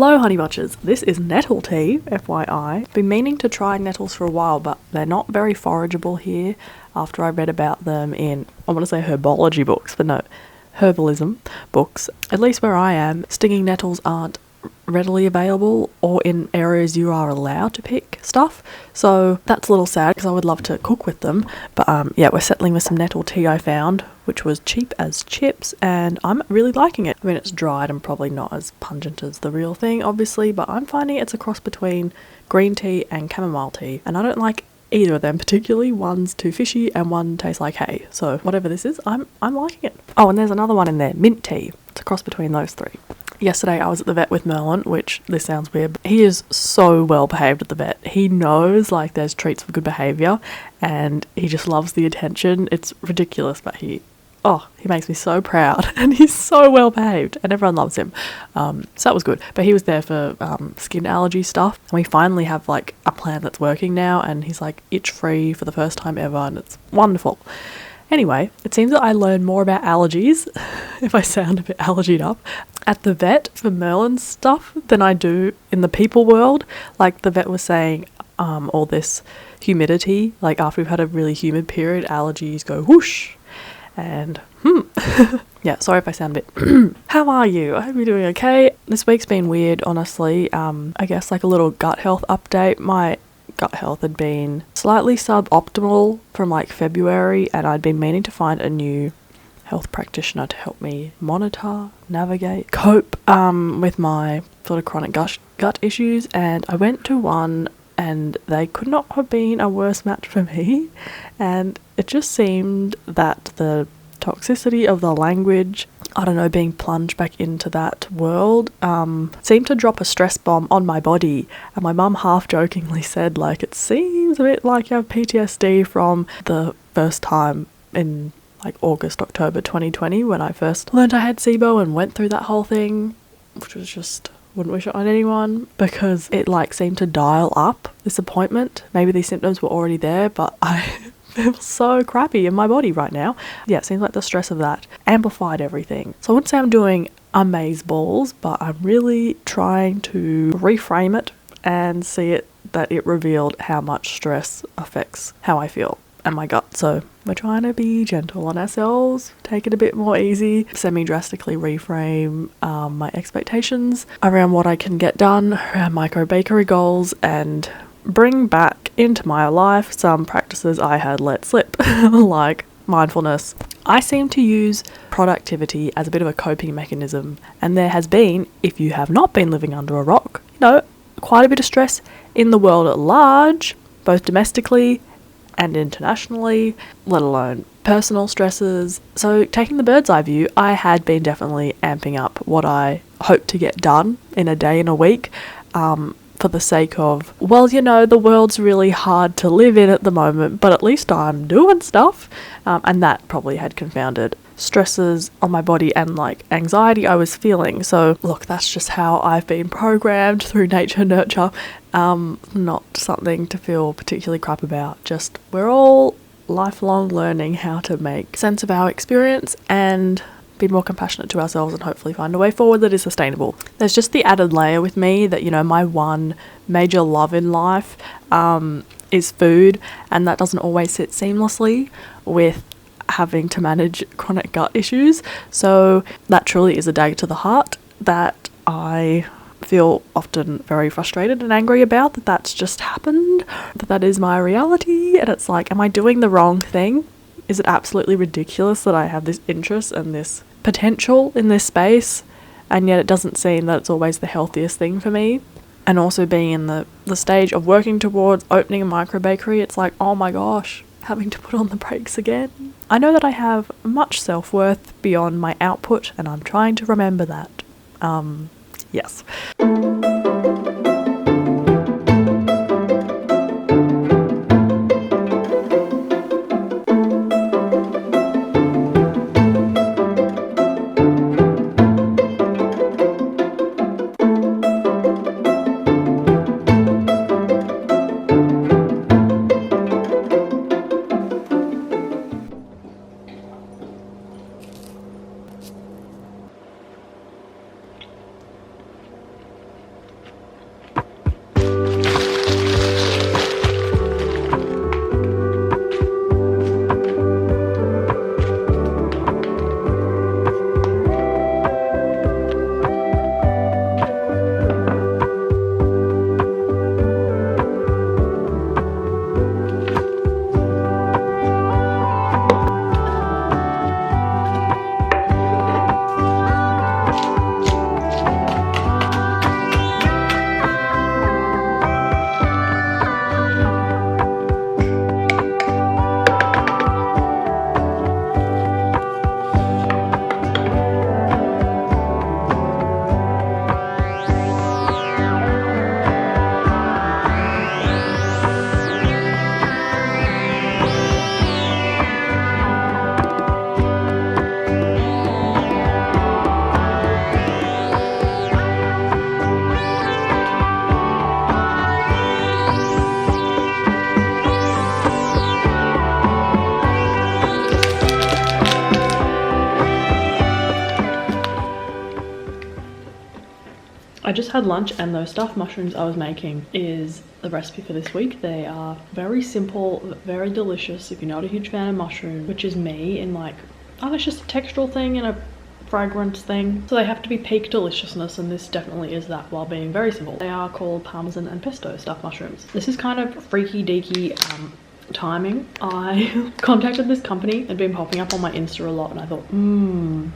Hello Honeybunches, this is nettle tea, FYI. Been meaning to try nettles for a while, but they're not very forageable here after I read about them in, I want to say herbology books, but no, herbalism books. At least where I am, stinging nettles aren't readily available or in areas you are allowed to pick stuff, so that's a little sad because I would love to cook with them. But yeah, we're settling with some nettle tea I found, which was cheap as chips, and I'm really liking it. I mean, it's dried and probably not as pungent as the real thing, obviously, but I'm finding it's a cross between green tea and chamomile tea, and I don't like either of them particularly. One's too fishy and one tastes like hay, so whatever this is, I'm liking it. Oh, and there's another one in there, mint tea. It's a cross between those three. Yesterday I was at the vet with Merlin, which this sounds weird, but he is so well behaved at the vet. He knows like there's treats for good behaviour and he just loves the attention. It's ridiculous, but he makes me so proud and he's so well behaved and everyone loves him. So that was good. But he was there for skin allergy stuff, and we finally have like a plan that's working now, and he's like itch free for the first time ever, and it's wonderful. Anyway, it seems that I learn more about allergies, if I sound a bit allergied up, at the vet for Merlin's stuff than I do in the people world. Like the vet was saying, all this humidity, like after we've had a really humid period, allergies go whoosh. And yeah, sorry if I sound a bit how are you? I hope you're doing okay. This week's been weird, honestly. I guess like a little gut health update. My gut health had been slightly suboptimal from like February, and I'd been meaning to find a new health practitioner to help me monitor, navigate, cope with my sort of chronic gut issues, and I went to one and they could not have been a worse match for me. And it just seemed that the toxicity of the language, I don't know, being plunged back into that world, seemed to drop a stress bomb on my body. And my mum half jokingly said, like, it seems a bit like you have PTSD from the first time in like August, October 2020 when I first learned I had SIBO and went through that whole thing, which was just, wouldn't wish it on anyone, because it like seemed to dial up this appointment. Maybe these symptoms were already there, but I feel so crappy in my body right now. Yeah, it seems like the stress of that amplified everything. So I wouldn't say I'm doing amazeballs, but I'm really trying to reframe it and see it that it revealed how much stress affects how I feel and my gut. So we're trying to be gentle on ourselves, take it a bit more easy, semi-drastically reframe my expectations around what I can get done, around micro bakery goals, and bring back into my life some practices I had let slip, like mindfulness. I seem to use productivity as a bit of a coping mechanism, and there has been, if you have not been living under a rock, quite a bit of stress in the world at large, both domestically and internationally, let alone personal stresses. So taking the bird's eye view, I had been definitely amping up what I hope to get done in a day and a week, for the sake of, well, the world's really hard to live in at the moment, but at least I'm doing stuff. And that probably had confounded stresses on my body and like anxiety I was feeling. So look, that's just how I've been programmed through nature nurture. Not something to feel particularly crap about. Just we're all lifelong learning how to make sense of our experience and be more compassionate to ourselves and hopefully find a way forward that is sustainable. There's just the added layer with me that, my one major love in life is food, and that doesn't always sit seamlessly with having to manage chronic gut issues. So that truly is a dagger to the heart that I feel often very frustrated and angry about, that that's just happened, that is my reality. And it's like, am I doing the wrong thing? Is it absolutely ridiculous that I have this interest and this potential in this space, and yet it doesn't seem that it's always the healthiest thing for me? And also being in the stage of working towards opening a micro bakery, it's like, oh my gosh, having to put on the brakes again. I know that I have much self-worth beyond my output, and I'm trying to remember that. Yes. had lunch, and those stuffed mushrooms I was making is the recipe for this week. They are very simple, very delicious. If you're not a huge fan of mushroom, which is me, in like, oh, it's just a textural thing and a fragrance thing, so they have to be peak deliciousness, and this definitely is that while being very simple. They are called parmesan and pesto stuffed mushrooms. This is kind of freaky deaky timing. I contacted this company. They'd been popping up on my Insta a lot, and I thought,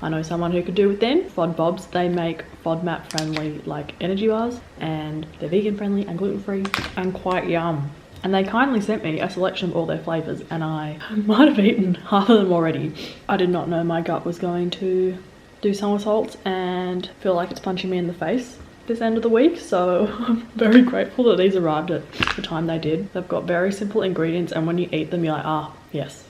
I know someone who could do it then. FODBobs. They make FODMAP friendly like energy bars, and they're vegan friendly and gluten free and quite yum. And they kindly sent me a selection of all their flavors, and I might have eaten half of them already. I did not know my gut was going to do somersaults and feel like it's punching me in the face this end of the week, so I'm very grateful that these arrived at the time they did. They've got very simple ingredients, and when you eat them, you're like, ah, yes,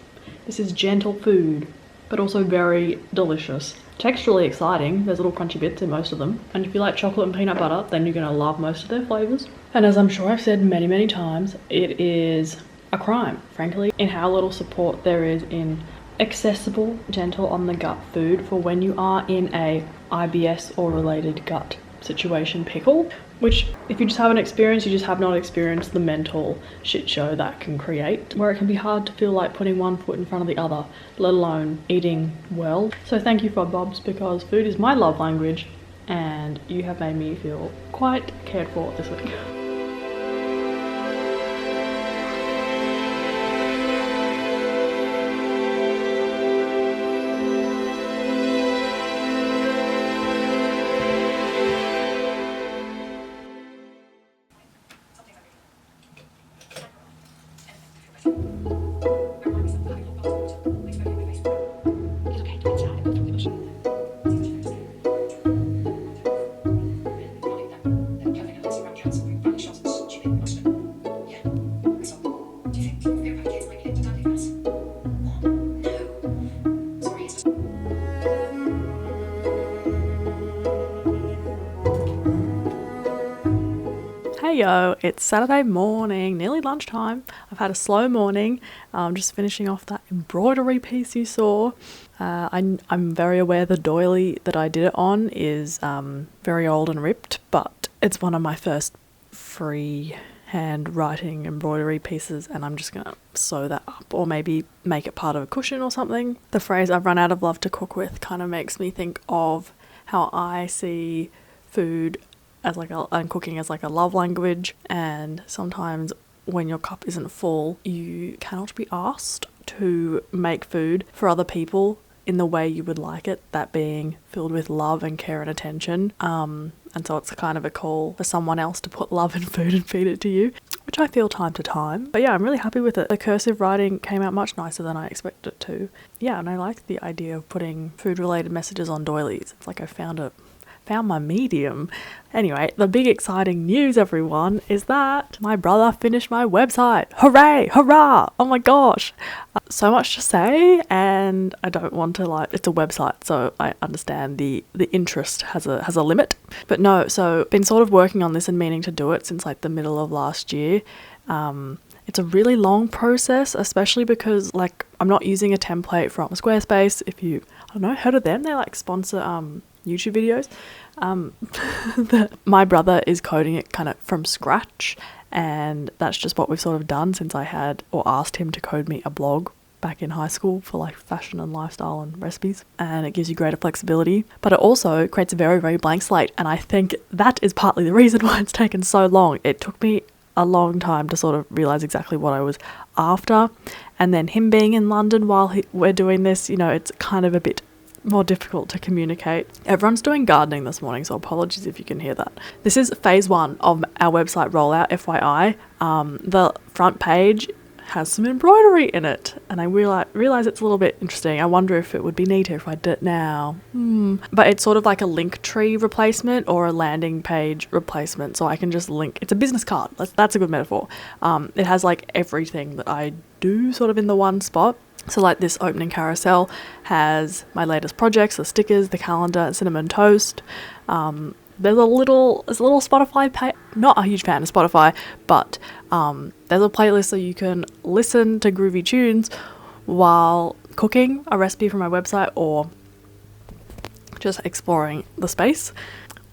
this is gentle food, but also very delicious. Texturally exciting. There's little crunchy bits in most of them, and if you like chocolate and peanut butter, then you're gonna love most of their flavors. And as I'm sure I've said many times, it is a crime, frankly, in how little support there is in accessible, gentle on the gut food for when you are in a IBS or related gut situation pickle, which if you just haven't experienced, you just have not experienced the mental shit show that can create, where it can be hard to feel like putting one foot in front of the other, let alone eating well. So thank you, FODBobs, because food is my love language, and you have made me feel quite cared for this week. Hey yo, it's Saturday morning, nearly lunchtime. I've had a slow morning, just finishing off that embroidery piece you saw. I'm very aware the doily that I did it on is very old and ripped, but it's one of my first free hand writing embroidery pieces, and I'm just gonna sew that up or maybe make it part of a cushion or something. The phrase "I've run out of love to cook with" kind of makes me think of how I see food as like and cooking as like a love language, and sometimes when your cup isn't full, you cannot be asked to make food for other people in the way you would like it, that being filled with love and care and attention. And so it's kind of a call for someone else to put love in food and feed it to you, which I feel time to time. But yeah, I'm really happy with it. The cursive writing came out much nicer than I expected it to. Yeah, and I like the idea of putting food related messages on doilies. It's like I found my medium. Anyway, the big exciting news, everyone, is that my brother finished my website. Hooray! Hurrah! Oh my gosh! So much to say, and I don't want to it's a website, so I understand the interest has a limit. But no, so been sort of working on this and meaning to do it since like the middle of last year. It's a really long process, especially because like I'm not using a template from Squarespace. If you, I don't know, heard of them? They like sponsor YouTube videos. My brother is coding it kind of from scratch, and that's just what we've sort of done since I had or asked him to code me a blog back in high school for like fashion and lifestyle and recipes, and it gives you greater flexibility, but it also creates a very, very blank slate, and I think that is partly the reason why it's taken so long. It took me a long time to sort of realize exactly what I was after, and then him being in London while we're doing this, you know, it's kind of a bit more difficult to communicate. Everyone's doing gardening this morning, so apologies if you can hear that. This is phase 1 of our website rollout, FYI. The front page has some embroidery in it, and I realize it's a little bit interesting. I wonder if it would be neater if I did it now. But it's sort of like a link tree replacement or a landing page replacement, so I can just link. It's a business card. That's a good metaphor. It has like everything that I do sort of in the one spot. So like this opening carousel has my latest projects, the stickers, the calendar, cinnamon toast. There's a little Spotify page. Not a huge fan of Spotify, but there's a playlist so you can listen to groovy tunes while cooking a recipe from my website or just exploring the space.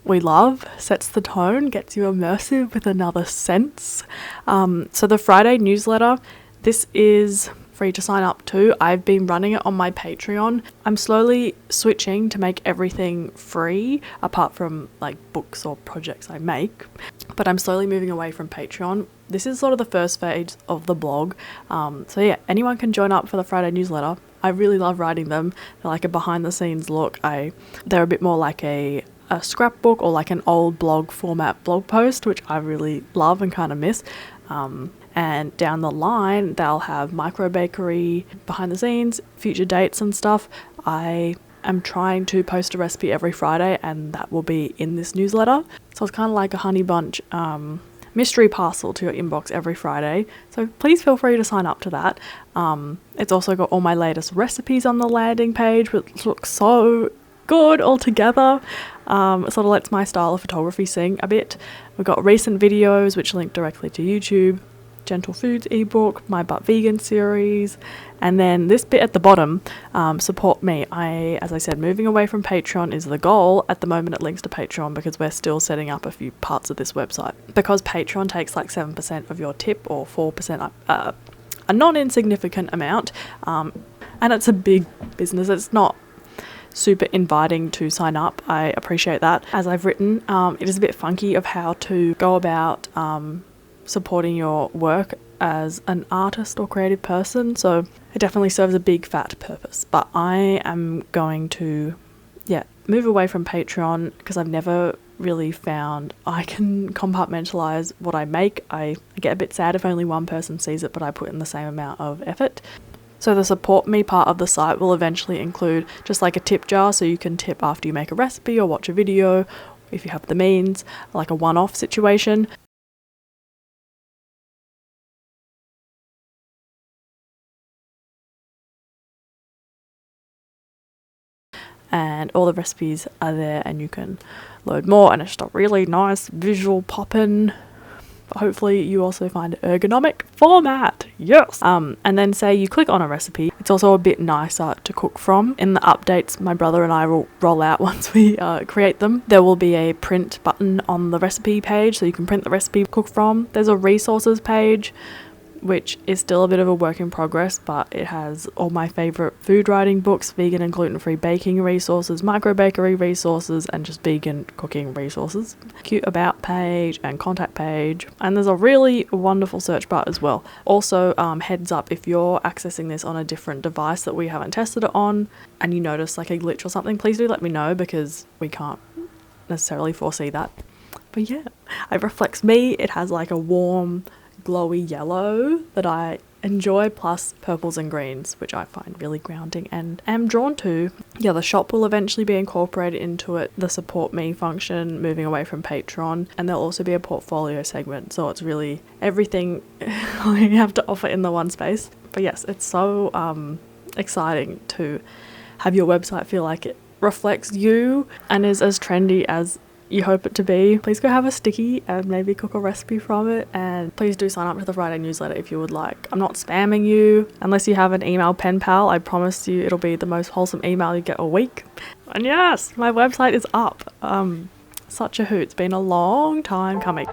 we love, sets the tone, gets you immersive with another sense. So the Friday newsletter, this is free to sign up to. I've been running it on my Patreon. I'm slowly switching to make everything free, apart from like books or projects I make, but I'm slowly moving away from Patreon. This is sort of the first phase of the blog. So yeah, anyone can join up for the Friday newsletter. I really love writing them. They're like a behind the scenes look. They're a bit more like a scrapbook or like an old blog format blog post, which I really love and kind of miss. And down the line, they'll have micro bakery, behind the scenes, future dates and stuff. I am trying to post a recipe every Friday, and that will be in this newsletter. So it's kind of like a Honeybunch mystery parcel to your inbox every Friday. So please feel free to sign up to that. It's also got all my latest recipes on the landing page, which looks so good all together. It sort of lets my style of photography sing a bit. We've got recent videos which link directly to YouTube, Gentle Foods ebook, my But Vegan series, and then this bit at the bottom, support me. As I said, moving away from Patreon is the goal. At the moment it links to Patreon because we're still setting up a few parts of this website. Because Patreon takes like 7% of your tip or 4%, a non-insignificant amount, and it's a big business. It's not super inviting to sign up. I appreciate that. As I've written, it is a bit funky of how to go about supporting your work as an artist or creative person, so it definitely serves a big fat purpose. But I am going to move away from Patreon because I've never really found I can compartmentalize what I make. I get a bit sad if only one person sees it, but I put in the same amount of effort. So the support me part of the site will eventually include just like a tip jar, so you can tip after you make a recipe or watch a video if you have the means, like a one-off situation. And all the recipes are there, and you can load more, and it's just a really nice visual pop-in. But hopefully you also find ergonomic format. Yes. And then say you click on a recipe, it's also a bit nicer to cook from. In the updates my brother and I will roll out once we create them, there will be a print button on the recipe page, so you can print the recipe, cook from. There's a resources page, which is still a bit of a work in progress, but it has all my favorite food writing books, vegan and gluten-free baking resources, micro bakery resources, and just vegan cooking resources. Cute about page and contact page, and there's a really wonderful search bar as well. Also, heads up, if you're accessing this on a different device that we haven't tested it on and you notice like a glitch or something, please do let me know, because we can't necessarily foresee that. But yeah, it reflects me. It has like a warm glowy yellow that I enjoy, plus purples and greens, which I find really grounding and am drawn to. Yeah, the shop will eventually be incorporated into it, the support me function, moving away from Patreon, and there'll also be a portfolio segment, so it's really everything I have to offer in the one space. But yes, it's so exciting to have your website feel like it reflects you and is as trendy as you hope it to be. Please go have a sticky and maybe cook a recipe from it, and please do sign up to the Friday newsletter if you would like. I'm not spamming you unless you have an email pen pal. I promise you it'll be the most wholesome email you get a week. And yes, my website is up. Such a hoot. It's been a long time coming.